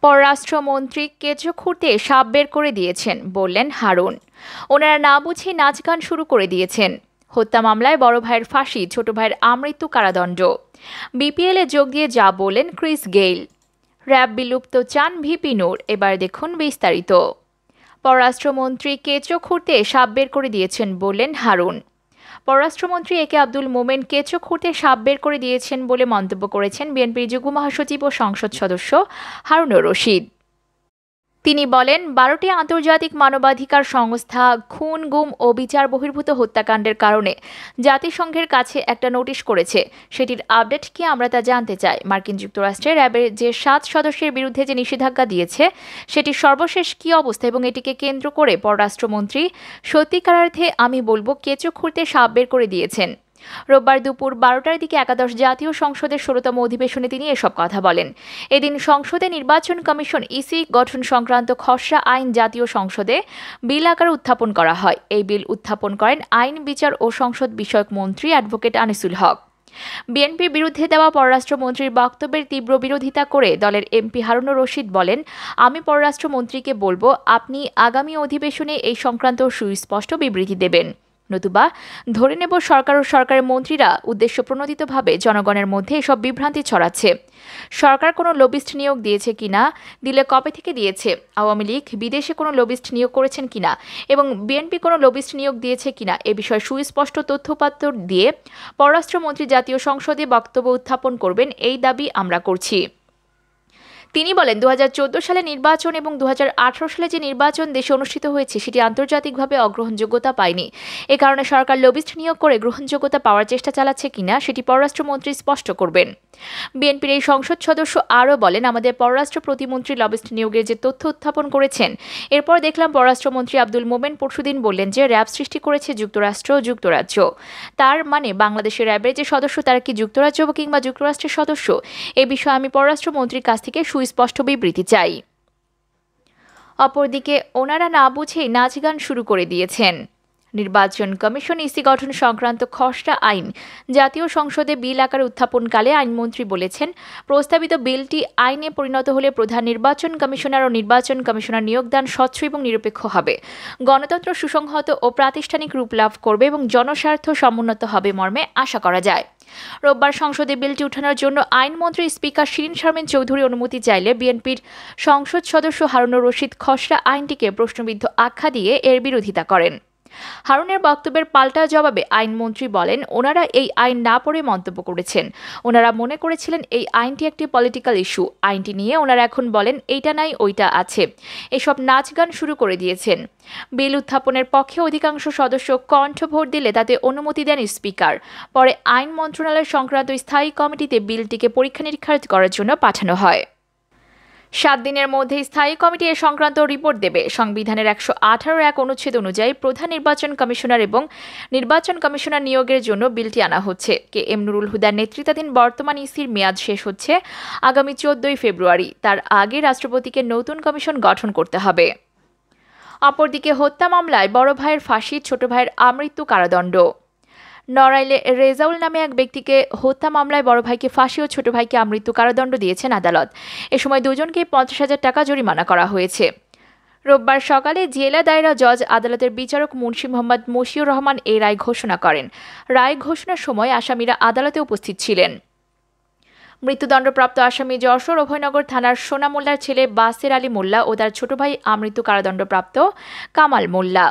পররাষ্ট্রমন্ত্রী কেঁচো খুঁড়তে সাপ বের করে দিয়েছেন বললেন হারুন। ওনারা না বুঝে নাচ গান শুরু করে দিয়েছেন। হত্যা মামলায় বড় ভাইয়ের ফাঁসি, ছোট ভাইয়ের আমৃত্যু কারাদণ্ড। বিপিএলে যোগ দিয়ে যা বললেন ক্রিস গেইল। র্যাব বিলুপ্ত চান ভিপি নূর। এবার দেখুন বিস্তারিত। পররাষ্ট্রমন্ত্রী কেঁচো খুঁড়তে সাপ বের করে দিয়েছেন বললেন হারুন। পররাষ্ট্রমন্ত্রী এ কে আব্দুল মোমেন কেঁচো খুঁড়তে সাপ বের করে দিয়েছেন বলে মন্তব্য করেছেন বিএনপির যুগ্ম মহাসচিব ও সংসদ সদস্য হারুনুর রশিদ। তিনি বলেন, 12টি আন্তর্জাতিক মানবাধিকার সংস্থা খুন, গুম ও বিচার বহির্ভূত হত্যাকাণ্ডের কারণে জাতিসংঘের কাছে একটা নোটিশ করেছে। সেটির আপডেট কি আমরা তা জানতে চাই। মার্কিন যুক্তরাষ্ট্রের র্যাবের যে 7 সদস্যের বিরুদ্ধে যে নিষেধাজ্ঞা দিয়েছে সেটির সর্বশেষ কি অবস্থা এবং এটিকে কেন্দ্র করে পররাষ্ট্রমন্ত্রী সত্যিকারার্থে আমি বলবো কেঁচো খুঁড়তে সাপ বের করে দিয়েছেন। রোববার দুপুর 12টার দিকে একাদশ জাতীয় সংসদের 16তম অধিবেশনে তিনি এসব কথা বলেন। এদিন সংসদে নির্বাচন কমিশন ইসি গঠন সংক্রান্ত খসড়া আইন জাতীয় সংসদে বিল আকারে উত্থাপন করা হয়। এই বিল উত্থাপন করেন আইন, বিচার ও সংসদ বিষয়ক মন্ত্রী অ্যাডভোকেট আনিসুল হক। বিএনপির বিরুদ্ধে দেওয়া পররাষ্ট্রমন্ত্রীর বক্তব্যের তীব্র বিরোধিতা করে দলের এমপি হারুনুর রশিদ বলেন, আমি পররাষ্ট্রমন্ত্রীকে বলবো আপনি আগামী অধিবেশনে এই সংক্রান্ত সুস্পষ্ট বিবৃতি দেবেন, নতুবা ধরে নেব সরকার ও সরকারের মন্ত্রীরা উদ্দেশ্যপ্রণোদিতভাবে জনগণের মধ্যে এসব বিভ্রান্তি ছড়াচ্ছে। সরকার কোনো লবিস্ট নিয়োগ দিয়েছে কিনা, দিলে কবে থেকে দিয়েছে, আওয়ামী লীগ বিদেশে কোনো লবিস্ট নিয়োগ করেছেন কিনা এবং বিএনপি কোনো লবিস্ট নিয়োগ দিয়েছে কিনা এ বিষয়ে সুস্পষ্ট তথ্যপাত্র দিয়ে পররাষ্ট্রমন্ত্রী জাতীয় সংসদে বক্তব্য উত্থাপন করবেন, এই দাবি আমরা করছি। তিনি বলেন, 2014 সালে নির্বাচন এবং 2018 সালে যে নির্বাচন দেশে অনুষ্ঠিত হয়েছে সেটি আন্তর্জাতিকভাবে অগ্রহণযোগ্যতা পায়নি। এ কারণে সরকার লবিস্ট নিয়োগ করে গ্রহণযোগ্যতা পাওয়ার চেষ্টা চালাচ্ছে কিনা সেটি পররাষ্ট্রমন্ত্রী স্পষ্ট করবেন। বিএনপির এই সংসদ সদস্য আরও বলেন, আমাদের পররাষ্ট্র প্রতিমন্ত্রী লবিস্ট নিয়োগের যে তথ্য উত্থাপন করেছেন, এরপর দেখলাম পররাষ্ট্রমন্ত্রী আব্দুল মোমেন পরশুদিন বললেন যে র্যাব সৃষ্টি করেছে যুক্তরাষ্ট্র ও যুক্তরাজ্য। তার মানে বাংলাদেশের র্যাবের যে সদস্য তারা কি যুক্তরাজ্য কিংবা যুক্তরাষ্ট্রের সদস্য? এ বিষয়ে আমি পররাষ্ট্রমন্ত্রীর কাছ থেকে সুস্পষ্ট বিবৃতি চাই। অপরদিকে ওনারা না বুঝেই নাচ গান শুরু করে দিয়েছেন। নির্বাচন কমিশন ইসি গঠন সংক্রান্ত খসড়া আইন জাতীয় সংসদে বিল আকারে উত্থাপনকালে আইনমন্ত্রী বলেছেন, প্রস্তাবিত বিলটি আইনে পরিণত হলে প্রধান নির্বাচন কমিশনার ও নির্বাচন কমিশনার নিয়োগদান স্বচ্ছ এবং নিরপেক্ষ হবে, গণতন্ত্র সুসংহত ও প্রাতিষ্ঠানিক রূপ লাভ করবে এবং জনস্বার্থ সমুন্নত হবে মর্মে আশা করা যায়। রোববার সংসদে বিলটি উঠানোর জন্য আইনমন্ত্রী স্পিকার শিরীন শারমিন চৌধুরী অনুমতি চাইলে বিএনপির সংসদ সদস্য হারুনুর রশিদ খসড়া আইনটিকে প্রশ্নবিদ্ধ আখ্যা দিয়ে এর বিরোধিতা করেন। হারুনের বক্তব্যের পাল্টা জবাবে আইনমন্ত্রী বলেন, ওনারা এই আইন না পড়ে মন্তব্য করেছেন। ওনারা মনে করেছিলেন এই আইনটি একটি পলিটিক্যাল ইস্যু। আইনটি নিয়ে ওনারা এখন বলেন এইটা নাই ওইটা আছে, এসব নাচ গান শুরু করে দিয়েছেন। বিল উত্থাপনের পক্ষে অধিকাংশ সদস্য কণ্ঠ ভোট দিলে তাতে অনুমতি দেন স্পিকার। পরে আইন মন্ত্রণালয় সংক্রান্ত স্থায়ী কমিটিতে বিলটিকে পরীক্ষা নিরীক্ষা করার জন্য পাঠানো হয়। 7 দিনের মধ্যে স্থায়ী কমিটি এ সংক্রান্ত রিপোর্ট দেবে। সংবিধানের 118(1) অনুচ্ছেদ অনুযায়ী প্রধান নির্বাচন কমিশনার এবং নির্বাচন কমিশনার নিয়োগের জন্য বিলটি আনা হচ্ছে। কে এম নুরুল হুদার নেতৃত্বাধীন বর্তমান ইসির মেয়াদ শেষ হচ্ছে আগামী 14 ফেব্রুয়ারি। তার আগে রাষ্ট্রপতিকে নতুন কমিশন গঠন করতে হবে। অপরদিকে হত্যা মামলায় বড় ভাইয়ের ফাঁসি, ছোট ভাইয়ের আমৃত্যু কারাদণ্ড। নড়াইলে রেজাউল নামে এক ব্যক্তিকে হত্যা মামলায় বড় ভাইকে ফাঁসি ও ছোট ভাইকে আমৃত্যু কারাদণ্ড দিয়েছেন আদালত। এ সময় দুজনকেই 50,000 টাকা জরিমানা করা হয়েছে। রোববার সকালে জেলা দায়রা জজ আদালতের বিচারক মুন্সি মোহাম্মদ মশিউর রহমান এই রায় ঘোষণা করেন। রায় ঘোষণার সময় আসামিরা আদালতে উপস্থিত ছিলেন। মৃত্যুদণ্ডপ্রাপ্ত আসামি যশোর অভয়নগর থানার সোনা মোল্লার ছেলে বাসের আলী মোল্লা ও তার ছোট ভাই আমৃত্যু কারাদণ্ডপ্রাপ্ত কামাল মোল্লা।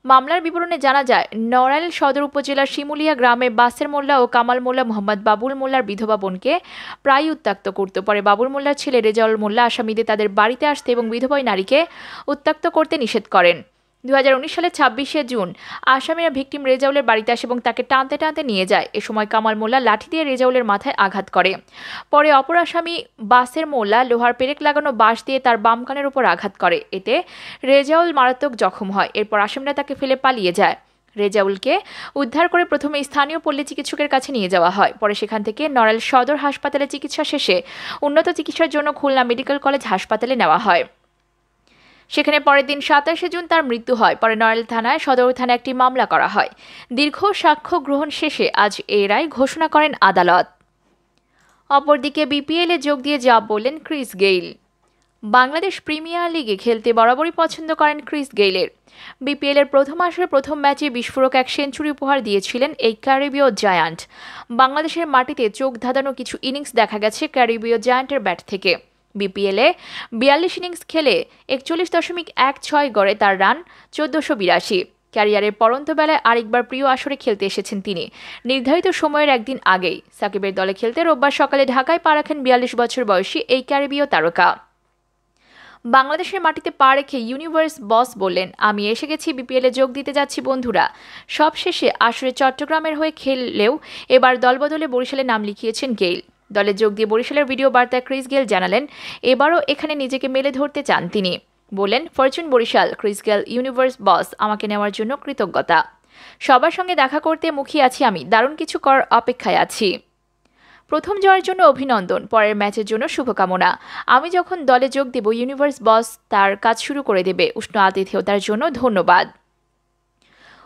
মামলার বিবরণে জানা যায়, নড়াইল সদর উপজেলার শিমুলিয়া গ্রামে বাসের মোল্লা ও কামাল মোল্লা মোহাম্মদ বাবুল মোল্লার বিধবা বোনকে প্রায় উত্ত্যক্ত করত। পরে বাবুল মোল্লার ছেলে রেজাউল মোল্লা আসামিদের তাদের বাড়িতে আসতে এবং বিধবা নারীকে উত্ত্যক্ত করতে নিষেধ করেন। 2019 সালের 26শে জুন আসামিরা ভিকটিম রেজাউলের বাড়িতে আসে এবং তাকে টানতে টানতে নিয়ে যায়। এ সময় কামাল মোল্লা লাঠি দিয়ে রেজাউলের মাথায় আঘাত করে। পরে অপর আসামি বাসের মোল্লা লোহার পেরেক লাগানো বাঁশ দিয়ে তার বাম কানের উপর আঘাত করে। এতে রেজাউল মারাত্মক জখম হয়। এরপর আসামিরা তাকে ফেলে পালিয়ে যায়। রেজাউলকে উদ্ধার করে প্রথমে স্থানীয় পল্লী চিকিৎসকের কাছে নিয়ে যাওয়া হয়। পরে সেখান থেকে নড়াইল সদর হাসপাতালে চিকিৎসা শেষে উন্নত চিকিৎসার জন্য খুলনা মেডিকেল কলেজ হাসপাতালে নেওয়া হয়। সেখানে পরের দিন 27শে জুন তার মৃত্যু হয়। পরে নড়াইল থানায় সদর থানায় একটি মামলা করা হয়। দীর্ঘ সাক্ষ্য গ্রহণ শেষে আজ এই রায় ঘোষণা করেন আদালত। অপরদিকে বিপিএলে যোগ দিয়ে যা বললেন ক্রিস গেইল। বাংলাদেশ প্রিমিয়ার লিগে খেলতে বরাবরই পছন্দ করেন ক্রিস গেইলের। বিপিএলের প্রথম আসরে প্রথম ম্যাচে বিস্ফোরক এক সেঞ্চুরি উপহার দিয়েছিলেন এই ক্যারিবীয় জায়ান্ট। বাংলাদেশের মাটিতে চোখ ধাঁধানো কিছু ইনিংস দেখা গেছে ক্যারিবীয় জায়ান্টের ব্যাট থেকে। বিপিএলে 42 ইনিংস খেলে 41.16 গড়ে তার রান 1482। ক্যারিয়ারের পরন্ত বেলায় আরেকবার প্রিয় আসরে খেলতে এসেছেন তিনি নির্ধারিত সময়ের একদিন আগেই। সাকিবের দলে খেলতে রোববার সকালে ঢাকায় পা রাখেন 42 বছর বয়সী এই ক্যারিবীয় তারকা। বাংলাদেশের মাটিতে পা রেখে ইউনিভার্স বস বললেন, আমি এসে গেছি, বিপিএলে যোগ দিতে যাচ্ছি বন্ধুরা। সবশেষে আসরে চট্টগ্রামের হয়ে খেললেও এবার দলবদলে বরিশালে নাম লিখিয়েছেন গেইল। দলে যোগ দিয়ে বরিশালের ভিডিও বার্তায় ক্রিস গেইল জানালেন, এবারও এখানে নিজেকে মেলে ধরতে চান তিনি। বলেন, fortune Barishal, Chris Gayle universe boss, আমাকে নেওয়ার জন্য কৃতজ্ঞতা। সবার সঙ্গে দেখা করতে মুখিয়ে আছি, আমি দারুণ কিছু করার অপেক্ষায় আছি। প্রথম জয়ের জন্য অভিনন্দন, পরের ম্যাচের জন্য শুভকামনা। আমি যখন দলে যোগ দেব ইউনিভার্স বস তার কাজ শুরু করে দেবে। উষ্ণ আতিথেয়তার জন্য ধন্যবাদ।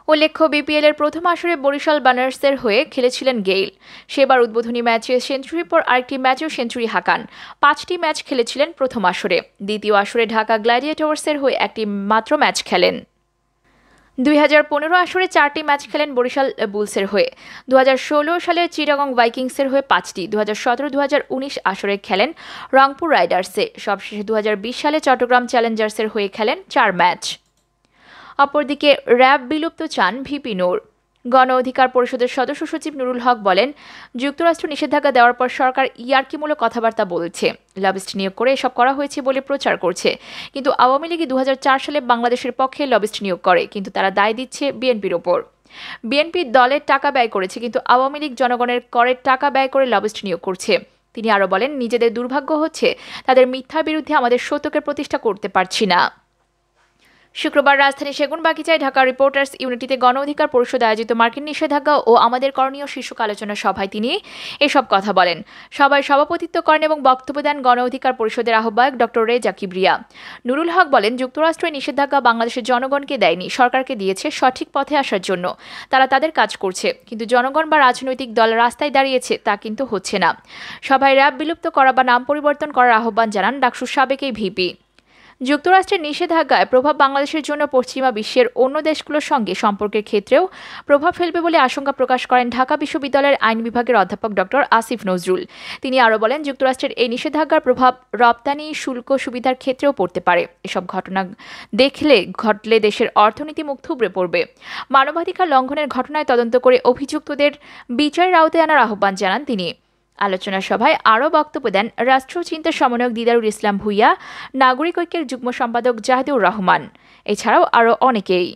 উল্লেখ্য, বিপিএলের প্রথম আসরে বরিশাল বানার্সের হয়ে খেলেছিলেন গেইল। সেবার উদ্বোধনী ম্যাচে সেঞ্চুরির পর আরেকটি ম্যাচেও সেঞ্চুরি হাঁকান। 5টি ম্যাচ খেলেছিলেন প্রথম আসরে। দ্বিতীয় আসরে ঢাকা গ্ল্যাডিয়েটর্সের হয়ে একটি মাত্র ম্যাচ খেলেন। 2015 আসরে 4টি ম্যাচ খেলেন বরিশাল বুলসের হয়ে। 2016 সালের চিটাগং ভাইকিংসের হয়ে 5টি। 2017-2019 আসরে খেলেন রংপুর রাইডার্সে। সবশেষে 2020 সালে চট্টগ্রাম চ্যালেঞ্জার্সের হয়ে খেলেন 4 ম্যাচ। অপরদিকে র্যাব বিলুপ্ত চান ভিপি নূর। গণ অধিকার পরিষদের সদস্য সচিব নুরুল হক বলেন, যুক্তরাষ্ট্র নিষেধাজ্ঞা দেওয়ার পর সরকার ইয়ার্কিমূলক কথাবার্তা বলছে, লবিস্ট নিয়োগ করে এসব করা হয়েছে বলে প্রচার করছে। কিন্তু আওয়ামী লীগ 2004 সালে বাংলাদেশের পক্ষে লবিস্ট নিয়োগ করে, কিন্তু তারা দায় দিচ্ছে বিএনপির ওপর। বিএনপি দলের টাকা ব্যয় করেছে, কিন্তু আওয়ামী লীগ জনগণের করের টাকা ব্যয় করে লবিস্ট নিয়োগ করছে। তিনি আরও বলেন, নিজেদের দুর্ভাগ্য হচ্ছে তাদের মিথ্যার বিরুদ্ধে আমাদের সত্যকে প্রতিষ্ঠা করতে পারছি না। শুক্রবার রাজধানীর সেগুনবাগিচায় ঢাকা রিপোর্টার্স ইউনিটিতে গণ অধিকার পরিষদ আয়োজিত মার্কিন নিষেধাজ্ঞা ও আমাদের করণীয় শীর্ষক আলোচনা সভায় তিনি এসব কথা বলেন। সভায় সভাপতিত্ব করেন এবং বক্তব্য দেন গণ অধিকার পরিষদের আহ্বায়ক ডক্টর রেজা কিবরিয়া। নুরুল হক বলেন, যুক্তরাষ্ট্রের নিষেধাজ্ঞা বাংলাদেশের জনগণকে দেয়নি, সরকারকে দিয়েছে সঠিক পথে আসার জন্য। তারা তাদের কাজ করছে, কিন্তু জনগণ বা রাজনৈতিক দল রাস্তায় দাঁড়িয়েছে, তা কিন্তু হচ্ছে না। সভায় র্যাব বিলুপ্ত করা বা নাম পরিবর্তন করার আহ্বান জানান ডাকসুর সাবেক এই ভিপি। যুক্তরাষ্ট্রের নিষেধাজ্ঞায় প্রভাব বাংলাদেশের জন্য পশ্চিমা বিশ্বের অন্য দেশগুলোর সঙ্গে সম্পর্কের ক্ষেত্রেও প্রভাব ফেলবে বলে আশঙ্কা প্রকাশ করেন ঢাকা বিশ্ববিদ্যালয়ের আইন বিভাগের অধ্যাপক ডক্টর আসিফ নজরুল। তিনি আরও বলেন, যুক্তরাষ্ট্রের এই নিষেধাজ্ঞার প্রভাব রপ্তানি শুল্ক সুবিধার ক্ষেত্রেও পড়তে পারে। এসব ঘটনা ঘটলে দেশের অর্থনীতি মুখ থুবড়ে পড়বে। মানবাধিকার লঙ্ঘনের ঘটনায় তদন্ত করে অভিযুক্তদের বিচারের আওতায় আনার আহ্বান জানান তিনি। আলোচনা সভায় আরও বক্তব্য দেন রাষ্ট্রচিন্তা সমন্বয়ক দিদারুল ইসলাম ভূঁইয়া, নাগরিক ঐক্যের যুগ্ম সম্পাদক জাহিদুর রহমান, এছাড়াও আরও অনেকেই।